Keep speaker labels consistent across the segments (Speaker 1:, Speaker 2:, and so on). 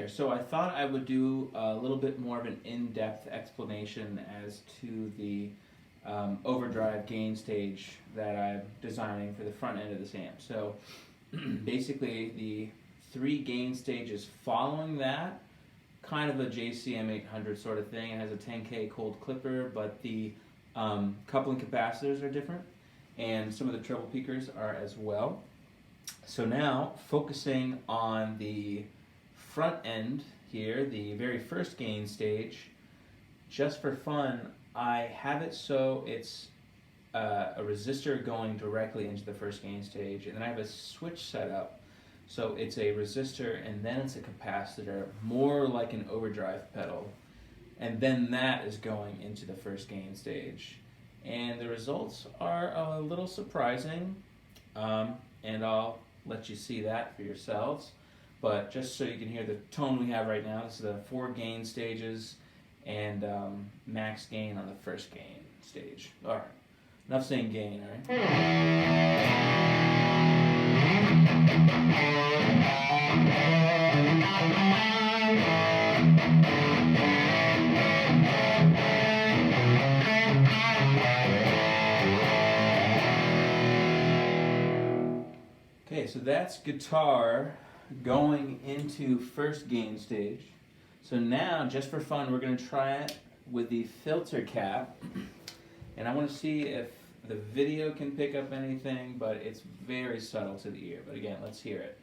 Speaker 1: there. So I thought I would do a little bit more of an in-depth explanation as to the overdrive gain stage that I'm designing for the front end of this amp. So basically the 3 gain stages following that, kind of a JCM 800 sort of thing. It has a 10K cold clipper, but the coupling capacitors are different, and some of the treble peakers are as well. So now, focusing on the front end here, the very first gain stage, just for fun, I have it so it's a resistor going directly into the first gain stage, and then I have a switch set up. So it's a resistor and then it's a capacitor, more like an overdrive pedal. And then that is going into the first gain stage. And the results are a little surprising, and I'll let you see that for yourselves. But just so you can hear the tone we have right now, this is the 4 gain stages and max gain on the first gain stage. All right, enough saying gain, all right? Okay, so that's guitar going into first gain stage. So now, just for fun, we're going to try it with the filter cap. And I want to see if the video can pick up anything, but it's very subtle to the ear. But again, let's hear it.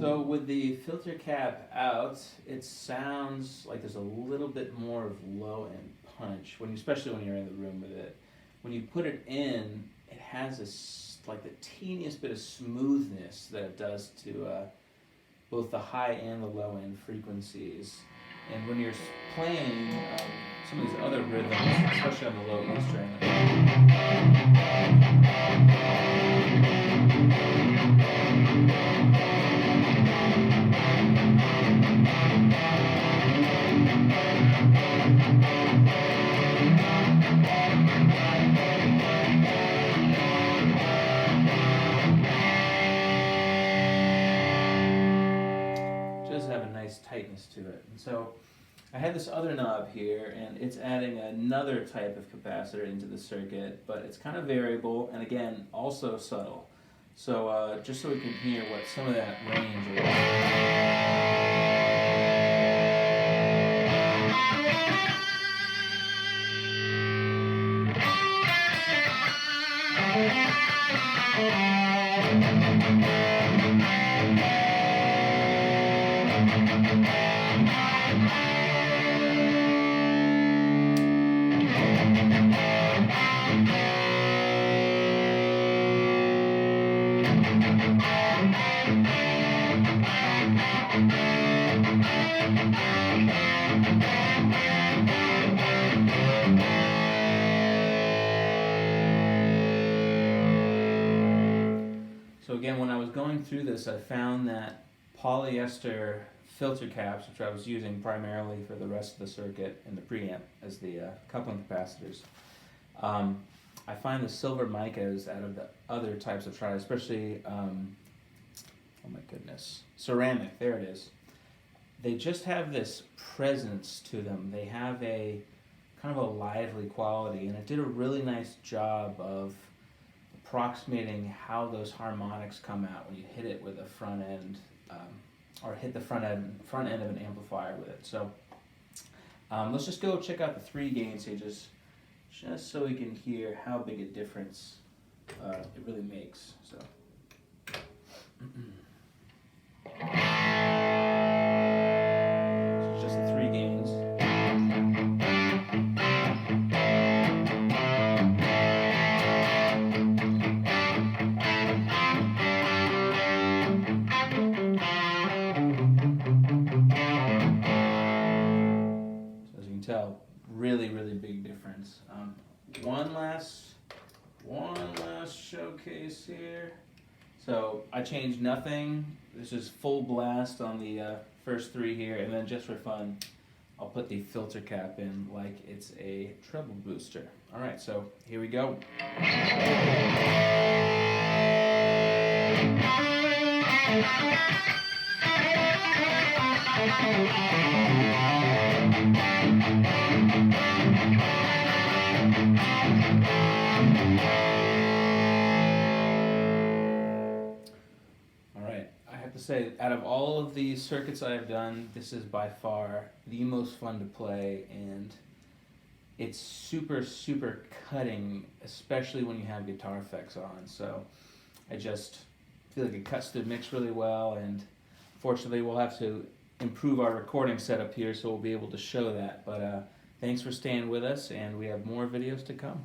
Speaker 1: So with the filter cap out, it sounds like there's a little bit more of low end punch, especially when you're in the room with it. When you put it in, it has this, like the teeniest bit of smoothness that it does to both the high and the low end frequencies. And when you're playing some of these other rhythms, especially on the low E string, does have a nice tightness to it. And so I have this other knob here, and it's adding another type of capacitor into the circuit, but it's kind of variable, and again, also subtle. So just so we can hear what some of that range So again, when I was going through this, I found that polyester filter caps, which I was using primarily for the rest of the circuit and the preamp as the coupling capacitors, I find the silver micas out of the other types of tri, especially, oh my goodness, ceramic, there it is. They just have this presence to them. They have a kind of a lively quality, and it did a really nice job of approximating how those harmonics come out when you hit it with a front end, or hit the front end of an amplifier with it. So let's just go check out the 3 gain stages, just so we can hear how big a difference it really makes. So. So just the 3 gains. options. One last showcase here. So I changed nothing. This is full blast on the first three here, and then just for fun, I'll put the filter cap in like it's a treble booster. All right, so here we go. To say, out of all of these circuits I have done, this is by far the most fun to play, and it's super cutting, especially when you have guitar effects on. So I just feel like it cuts the mix really well, and fortunately we'll have to improve our recording setup here so we'll be able to show that. But thanks for staying with us, and we have more videos to come.